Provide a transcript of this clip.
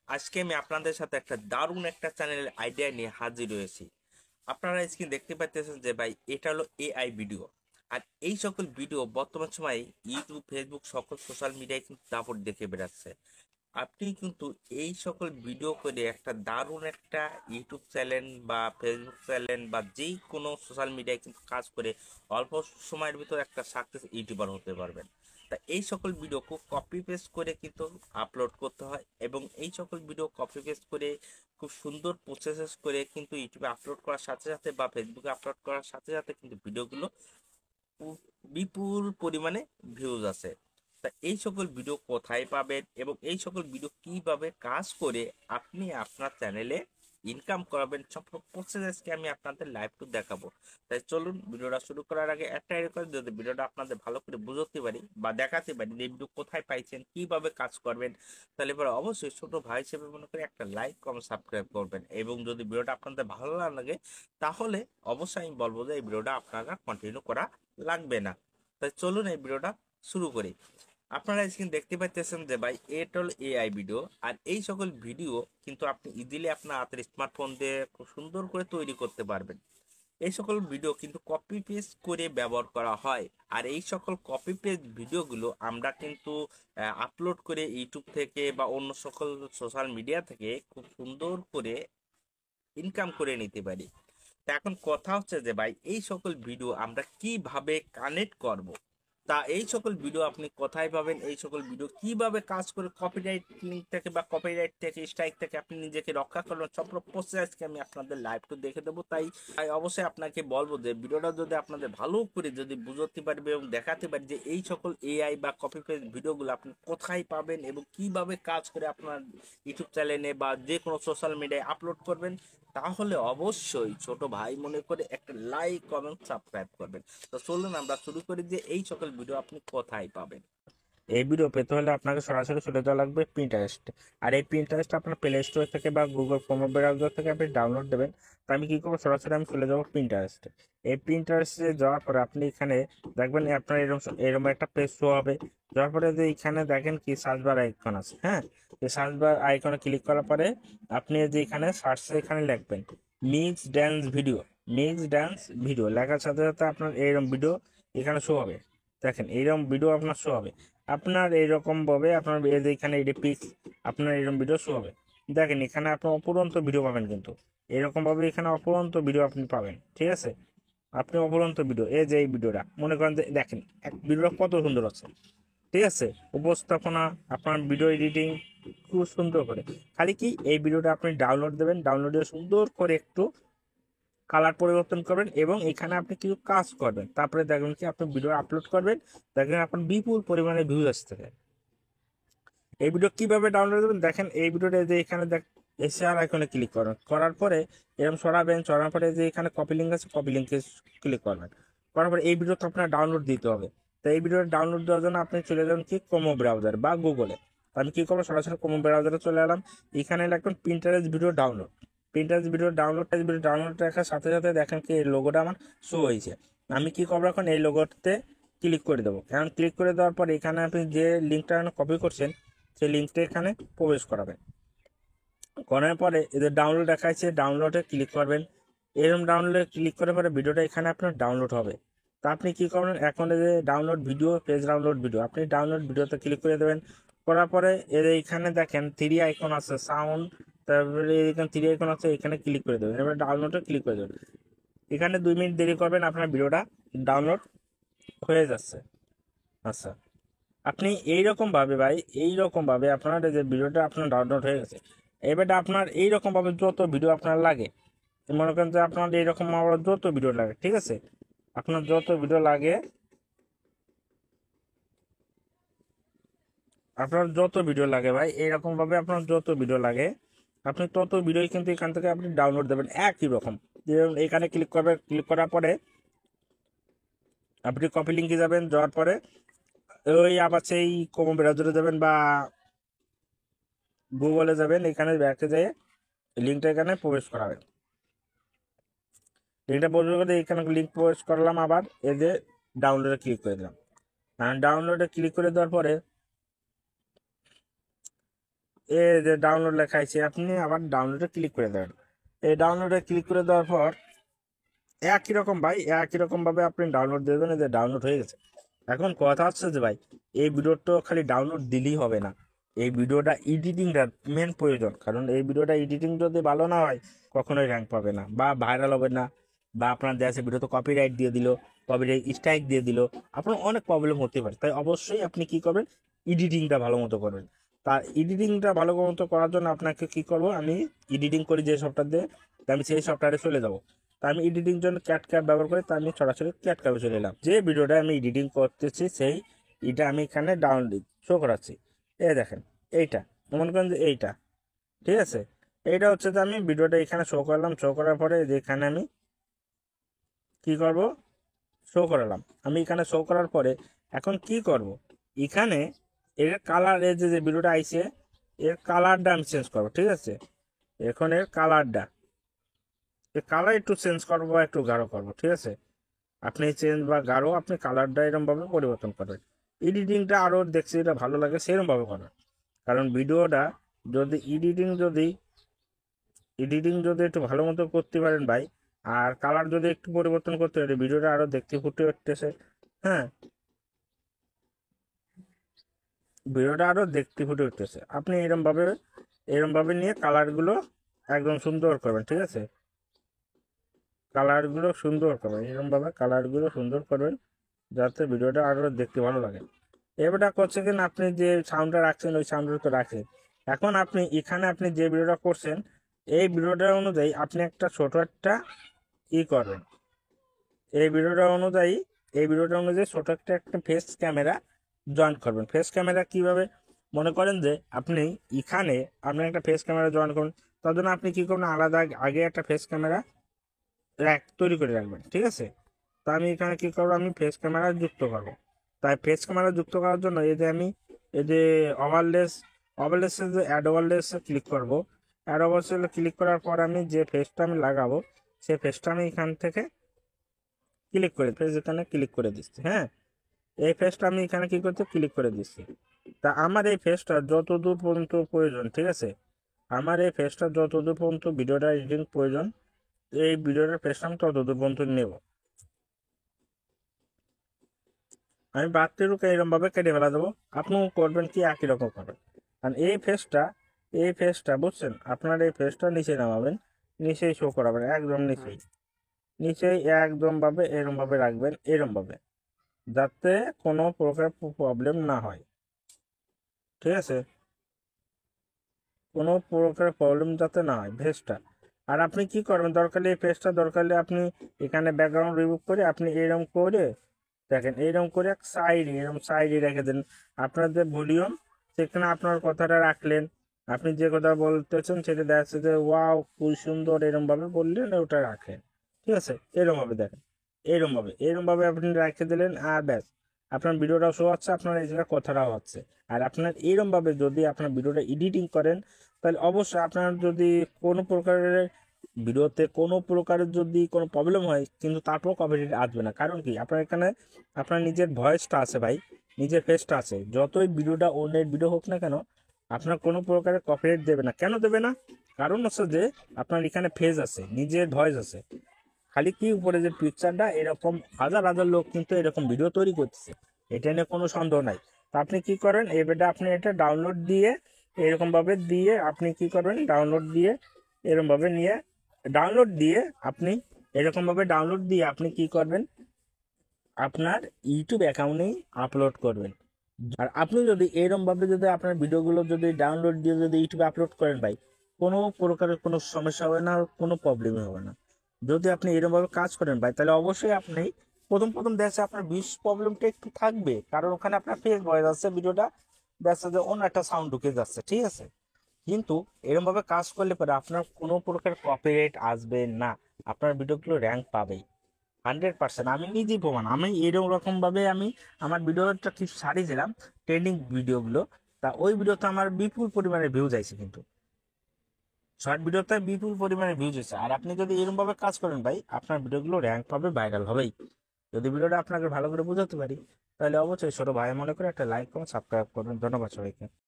আজকে আমি আপনাদের সাথে একটা দারুণ একটা চ্যানেলের আইডিয়া নিয়ে হাজির হয়েছি। আপনারা স্ক্রিন দেখতে পাচ্ছেন যে ভাই এটা হলো এআই ভিডিও। আর এই সকল ভিডিও বর্তমান সময়ে ইউটিউব, ফেসবুক সকল সোশ্যাল মিডিয়ায় কিন্তু দাপট দেখে বেড়াচ্ছে। আপনি কিন্তু এই সকল ভিডিও করে একটা দারুণ একটা ইউটিউব চ্যানেল বা ফেসবুক চ্যানেল বা যেই কোনো সোশ্যাল মিডিয়ায় কিন্তু কাজ করে অল্প সময়ের ভিতর একটা সাকসেস ইউটিউবার হতে পারবেন। তা এই সকল ভিডিও খুব কপি পেস্ট করে কিন্তু আপলোড করতে হয়, এবং এই সকল ভিডিও কপি পেস্ট করে খুব সুন্দর প্রসেস করে কিন্তু ইউটিউবে আপলোড করার সাথে সাথে বা ফেসবুকে আপলোড করার সাথে সাথে কিন্তু ভিডিওগুলো বিপুল পরিমাণে ভিউজ আছে। তা এই সকল ভিডিও কোথায় পাবেন এবং এই সকল ভিডিও কিভাবে কাজ করে আপনি আপনার চ্যানেলে ইনকাম করাবেন, সব প্রসেস আজকে আমি আপনাদের লাইভ টু দেখাবো। তাই চলুন, ভিডিওটা শুরু করার আগে একটাই রিকোয়েস্ট, যদি ভিডিওটা আপনাদের ভালো করে বুঝতে পারি বা দেখাতে পারি যে ভিডিও কোথায় পাইছেন, কিভাবে কাজ করবেন, তাহলে পরে অবশ্যই ছোট ভাই হিসেবে মনে করে একটা লাইক, কমেন্ট, সাবস্ক্রাইব করবেন। এবং যদি ভিডিওটা আপনাদের ভালো না লাগে তাহলে অবশ্যই আমি বলবো যে এই ভিডিওটা আপনারা কন্টিনিউ করা লাগবে না। তাই চলুন এই ভিডিওটা শুরু করি। আপনারা স্ক্রিন দেখতে পাচ্ছেন যে ভাই এটা হলো এআই ভিডিও। আর এই সকল ভিডিও কিন্তু আপনি ইজিলি আপনার হাতের স্মার্টফোন দিয়ে খুব সুন্দর করে তৈরি করতে পারবেন। এই সকল ভিডিও কিন্তু কপি পেস্ট করে ব্যবহার করা হয়। আর এই সকল কপি পেস্ট ভিডিওগুলো আমরা কিন্তু আপলোড করে ইউটিউব থেকে বা অন্য সকল সোশ্যাল মিডিয়া থেকে খুব সুন্দর করে ইনকাম করে নিতে পারি। তা এখন কথা হচ্ছে যে ভাই এই সকল ভিডিও আমরা কিভাবে কানেক্ট করব। তা এই সকল ভিডিও আপনি কোথায় পাবেন, এই সকল ভিডিও কিভাবে কাজ করে কপিরাইট লিঙ্ক থেকে বা কপিরাইট থেকে, স্ট্রাইক থেকে আপনি নিজেকে রক্ষা করবেন, সব প্রসেস আজকে আমি আপনাদের লাইভ তো দেখে দেবো। তাই তাই অবশ্যই আপনাকে বলবো যে ভিডিওটা যদি আপনাদের ভালো করে যদি বুঝতে পারবে এবং দেখাতে পারি যে এই সকল এআই বা কপি পেস্ট ভিডিওগুলো আপনি কোথায় পাবেন এবং কিভাবে কাজ করে আপনার ইউটিউব চ্যানেলে বা যে কোনো সোশ্যাল মিডিয়ায় আপলোড করবেন, তাহলে অবশ্যই ছোট ভাই মনে করে একটা লাইক, কমেন্ট, সাবস্ক্রাইব করবেন। তো চলুন আমরা শুরু করি যে এই সকল ভিডিও আপনি কোথায় পাবেন। এই ভিডিও পেতে হলে আপনাকে সরাসরি চলে যাওয়া লাগবে প্রিন্টারেস্ট। আর এই প্রিন্টারেস্ট আপনার প্লে স্টোর থেকে বা গুগল ক্রোম ব্রাউজার থেকে আপনি ডাউনলোড দেবেন। তো আমি কি করবো, সরাসরি আমি চলে যাবো প্রিন্টারেস্টে। এই প্রিন্টারেস্টে যাওয়ার পরে আপনি এখানে দেখবেন আপনার এরকম এরকম একটা পেজ শো হবে। যাওয়ার পরে যে এখানে দেখেন কি সার্চ বার আইকন আছে, হ্যাঁ, এই সার্চ বার আইকনে ক্লিক করার পরে আপনি যে এখানে সার্চে এখানে লিখবেন mix dance video. Mix dance video লেখার সাথে সাথে আপনার এইরকম ভিডিও এখানে শো হবে। দেখেন এইরকম ভিডিও আপনার শো হবে। আপনার এইরকম ভাবে আপনার এই যে এখানে এই পিক্স আপনার এরকম ভিডিও শো হবে। দেখেন এখানে আপনি অপুরন্ত ভিডিও পাবেন, কিন্তু এরকম ভাবে এখানে অপুরন্ত ভিডিও আপনি পাবেন, ঠিক আছে। আপনি অপুরন্ত ভিডিও, এই যে এই ভিডিওটা মনে করেন যে দেখেন এক ভিডিওটা কত সুন্দর আছে, ঠিক আছে। উপস্থাপনা, আপনার ভিডিও এডিটিং খুব সুন্দর করে। খালি কি এই ভিডিওটা আপনি ডাউনলোড দেবেন, ডাউনলোডে সুন্দর করে একটু কালার পরিবর্তন করবেন এবং এখানে আপনি কিছু কাজ করবেন, তারপরে দেখবেন কি আপনি ভিডিও আপলোড করবেন, দেখবেন আপনার বিপুল পরিমাণে ভিউজ আসতে থাকে। এই ভিডিও কিভাবে ডাউনলোড করবেন দেখেন, এই ভিডিওটা যে এখানে দেখ শেয়ার আইকনে ক্লিক করবেন, করার পরে এরকম সরাবেন, সরার পরে যে এখানে কপি লিঙ্ক আছে কপি লিঙ্কে ক্লিক করবেন। করার পরে এই ভিডিও তো আপনার ডাউনলোড দিতে হবে। তো এই ভিডিওটা ডাউনলোড দেওয়ার জন্য আপনি চলে যাবেন কি ক্রোম ব্রাউজার বা গুগলে। আমি কি করবো, সরাসরি ক্রোম ব্রাউজারে চলে এলাম। এখানে লিখবেন Pinterest video download. Pinterest video download দেখার সাথে সাথে দেখেন কি এই লোগোটা আমার শো হয়েছে। আমি কি করবো, এখন এই লোগোতে ক্লিক করে দেবো। এখন ক্লিক করে দেওয়ার পর এখানে আপনি যে লিঙ্কটা কপি করছেন সেই লিঙ্কটা এখানে প্রবেশ করাবেন। করার পরে এদের ডাউনলোড দেখাচ্ছে, ডাউনলোডে ক্লিক করবেন। এরকম ডাউনলোডে ক্লিক করার পরে ভিডিওটা এখানে আপনার ডাউনলোড হবে। তা আপনি কি করবেন, এখন এই যে download video, page download video, আপনি ডাউনলোড ভিডিওতে ক্লিক করে দেবেন। করার পরে এর এইখানে দেখেন থ্রি আইকন আছে, সাউন্ড, তারপরে এখানে থ্রি আইকন আছে, এখানে ক্লিক করে দেবেন। এবার ডাউনলোডে ক্লিক করে দেবেন। এখানে 2 মিনিট দেরি করবেন, আপনার ভিডিওটা ডাউনলোড হয়ে যাচ্ছে। আচ্ছা, আপনি এইরকম ভাবে ভাই, এইরকম ভাবে আপনার এই যে ভিডিওটা আপনার ডাউনলোড হয়ে গেছে। এবারে আপনার এইরকম ভাবে যত ভিডিও আপনার লাগে, মনে করেন যে আপনার এইরকম আবার যত ভিডিও লাগে, ঠিক আছে, আপনার যত ভিডিও লাগে, আপনার যত ভিডিও লাগে ভাই, এইরকম ভাবে আপনার যত ভিডিও লাগে আপনি তত ভিডিও কিন্তু এখান থেকে আপনি ডাউনলোড দেবেন একই রকম। যে এখানে ক্লিক করবেন, ক্লিক করার পরে আপনি কপি লিঙ্কে যাবেন, যাওয়ার পরে ওই আবার সেই কম ব্রাউজারে যাবেন বা গুগলে যাবেন, এখানে ব্যাকে যেয়ে লিঙ্কটা এখানে প্রবেশ করাবেন। লিঙ্কটা প্রবেশ করে এখানে লিঙ্ক প্রবেশ করলাম, আবার এই যে ডাউনলোডে ক্লিক করে দিলাম। ডাউনলোডে ক্লিক করে দেওয়ার পরে এই যে ডাউনলোড লেখা আছে, আপনি আবার ডাউনলোডে ক্লিক করে দেবেন। এই ডাউনলোডে ক্লিক করে দেওয়ার পর একই রকম ভাই, একই রকম ভাবে আপনি ডাউনলোড দেবেন। এই যে ডাউনলোড হয়ে গেছে। এখন কথা হচ্ছে যে ভাই, এই ভিডিওটা খালি ডাউনলোড দিলেই হবে না, এই ভিডিওটা এডিটিংটা মেন প্রয়োজন। কারণ এই ভিডিওটা এডিটিং যদি ভালো না হয়, কখনোই র্যাঙ্ক পাবে না বা ভাইরাল হবে না, বা আপনার দেশে ভিডিওতে কপিরাইট দিয়ে দিল, কপিরাইট স্ট্রাইক দিয়ে দিল, আপনার অনেক প্রবলেম হতে পারে। তাই অবশ্যই আপনি কি করবেন, এডিটিংটা ভালো মতো করবেন। তার এডিটিংটা ভালো মতো করার জন্য আপনাকে কি করব, আমি এডিটিং করি যে সফটওয়্যার দিয়ে, তা আমি সেই সফটওয়্যারে চলে যাব। তা আমি এডিটিং জন্য ক্যাট ব্যবহার করি, তা আমি সরাসরি ক্যাট ক্যাপে চলে এলাম। যে ভিডিওটা আমি এডিটিং করতেছি সেই এটা আমি এখানে ডাউনলোড শো করাচ্ছি। এই দেখেন, এইটা মনে করেন যে এইটা, ঠিক আছে। এইটা হচ্ছে যে আমি ভিডিওটা এখানে শো করলাম, শো করার পরে যেখানে আমি কি করব, শো করালাম। আমি এখানে শো করার পরে এখন কি করব, এখানে এর কালার, এই যে যে ভিডিওটা আইছে এর কালারটা আমি চেঞ্জ করবো, ঠিক আছে। এখন এর কালারটা, এর কালার একটু চেঞ্জ করবো, একটু গাঢ় করবো, ঠিক আছে। আপনি চেঞ্জ বা গাঢ় আপনি কালারটা এরকমভাবে পরিবর্তন করবেন। এডিটিংটা আরও দেখছি এটা ভালো লাগে সেরকমভাবে করবেন। কারণ ভিডিওটা যদি এডিটিং যদি একটু ভালো মতো করতে পারেন ভাই, আর কালার যদি একটু পরিবর্তন করতে পারে, ভিডিওটা আরও দেখতে ফুটে উঠতেছে। হ্যাঁ, ভিডিওটা আরও দেখতে ফুটে উঠতেছে। আপনি এরকমভাবে নিয়ে কালারগুলো একদম সুন্দর করবেন, ঠিক আছে। কালারগুলো সুন্দর করবেন, এরকমভাবে কালারগুলো সুন্দর করবেন যাতে ভিডিওটা আরও দেখতে ভালো লাগে। এবারটা করছে কিনা, আপনি যে সাউন্ডটা রাখছেন ওই সাউন্ডটা তো রাখেন। এখন আপনি এখানে আপনি যে ভিডিওটা করছেন এই ভিডিওটার অনুযায়ী আপনি একটা ছোট একটা ই করবেন। এই ভিডিওটা অনুযায়ী ছোট একটা একটা ফেস ক্যামেরা জয়েন করবেন। ফেস ক্যামেরা কিভাবে, মনে করেন যে আপনি এখানে আপনি একটা ফেস ক্যামেরা জয়েন করুন, তার জন্য আপনি কি করবেন, আলাদা আগে একটা ফেস ক্যামেরা তৈরি করে রাখবেন, ঠিক আছে। তো আমি এখানে কি করবো, আমি ফেস ক্যামেরা যুক্ত করবো। তাই ফেস ক্যামেরা যুক্ত করার জন্য এই যে ওভারলেসে যে অ্যাড ওভারলেসে ক্লিক করব। অ্যাড ওভারলেসে ক্লিক করার পর আমি যে ফেসটা আমি লাগাবো সেই ফেসটা আমি এখান থেকে এখানে ক্লিক করে দিচ্ছি। হ্যাঁ, এই ফেসটা আমি এখানে কি করতে ক্লিক করে দিচ্ছি। তা আমার এই ফেসটা যতদূর পর্যন্ত প্রয়োজন, ঠিক আছে, আমার এই ফেসটা যতদূর পর্যন্ত ভিডিওটা এডিটিং প্রয়োজন, এই ভিডিওটার ফেসটা আমি ততদূর পর্যন্ত নেব। আমি বাড়তিটুকু এরকমভাবে কেটে ফেলা দেবো। আপনিও করবেন কি একই রকম করবেন। কারণ এই ফেসটা বুঝছেন, আপনার এই ফেসটা নিচে নামাবেন, নিচেই শো করাবেন, একদম নিচেই একদম ভাবে এরমভাবে রাখবেন, এরমভাবে, যাতে কোনো প্রকার প্রবলেম না হয়, ঠিক আছে। কোনো প্রকার প্রবলেম যাতে না হয় ফেসটা। আর আপনি কি করবেন, দরকারে এই ফেসটা দরকারে আপনি এখানে ব্যাকগ্রাউন্ড রিমুভ করে আপনি এরকম করে দেখেন, এইরকম করে এরকম সাইডে রেখে দেন। আপনার যে ভলিউম সেখানে আপনার কথাটা রাখলেন, আপনি যে কথা বলতেছেন সেটা দেখা যাচ্ছে যে ওয়াও খুব সুন্দর এরকম ভাবে বললেন, ওটা রাখেন, ঠিক আছে। এরকম ভাবে দেখেন, এরকম ভাবে আপনি রেখে দিলেন, আর ব্যাস, আপনার ভিডিওটাও শো হচ্ছে, আপনার এই জায়গায় কথাটাও হচ্ছে। আর আপনার এরকম ভাবে যদি আপনার ভিডিওটা এডিটিং করেন, তাহলে অবশ্যই আপনার যদি কোনো প্রকারের ভিডিওতে কোনো প্রকারের যদি কোনো প্রবলেম হয়, কিন্তু তারপর কপিরাইট আসবে না। কারণ কি, আপনার এখানে আপনার নিজের ভয়েসটা আছে ভাই, নিজের ফেসটা আছে, যতই ভিডিওটা অন্যের ভিডিও হোক না কেন, আপনার কোনো প্রকারের কপিরাইট দেবে না। কেন দেবে না, কারণ হচ্ছে যে আপনার এখানে ফেস আছে, নিজের ভয়েস আছে। খালি কি উপরে যে পিকচারটা, এরকম হাজার হাজার লোক কিন্তু এরকম ভিডিও তৈরি করতেছে, এটা নিয়ে কোনো সন্দেহ নাই। তা আপনি কি করেন, এবারে আপনি এটা ডাউনলোড দিয়ে এরকম ভাবে দিয়ে আপনি কি করবেন, এরকম ভাবে নিয়ে ডাউনলোড দিয়ে আপনি ডাউনলোড দিয়ে আপনি কি করবেন, আপনার ইউটিউব অ্যাকাউন্টেই আপলোড করবেন। আর আপনি যদি এরকম ভাবে যদি আপনার ভিডিওগুলো যদি ডাউনলোড দিয়ে যদি ইউটিউবে আপলোড করেন ভাই, কোনো প্রকারের কোনো সমস্যা হবে না, কোনো প্রবলেমই হবে না। যদি আপনি এরকম ভাবে কাজ করেন ভাই, তাহলে অবশ্যই আপনি প্রথম প্রথম দেখছে আপনার বিশ প্রবলেমটা একটু থাকবে, কারণ ওখানে আপনার ফেক ভয়েস আছে, ভিডিওটা দেখছে যে অন্য একটা সাউন্ড ঢুকে যাচ্ছে, ঠিক আছে। কিন্তু এরকম ভাবে কাজ করলে পরে আপনার কোনো প্রকার কপিরাইট আসবে না, আপনার ভিডিওগুলো র্যাঙ্ক পাবেই 100%। আমি নিজেই প্রমাণ, আমি এরকম রকম ভাবে আমি আমার ভিডিওটা ঠিক সারিয়েছিলাম, ট্রেন্ডিং ভিডিওগুলো। তা ওই ভিডিওতে আমার বিপুল পরিমাণে ভিউজ আইছে, কিন্তু শর্ট ভিডিওতে বিপুল পরিমাণে ভিউজ হয়েছে। আর আপনি যদি এরকম ভাবে কাজ করেন ভাই, আপনার ভিডিওগুলো র্যাঙ্ক পাবে, ভাইরাল হবেই। যদি ভিডিওটা আপনাকে ভালো করে বোঝাতে পারি, তাহলে অবশ্যই ছোট ভাই মনে করে একটা লাইক করুন, সাবস্ক্রাইব করবেন। ধন্যবাদ সবাইকে।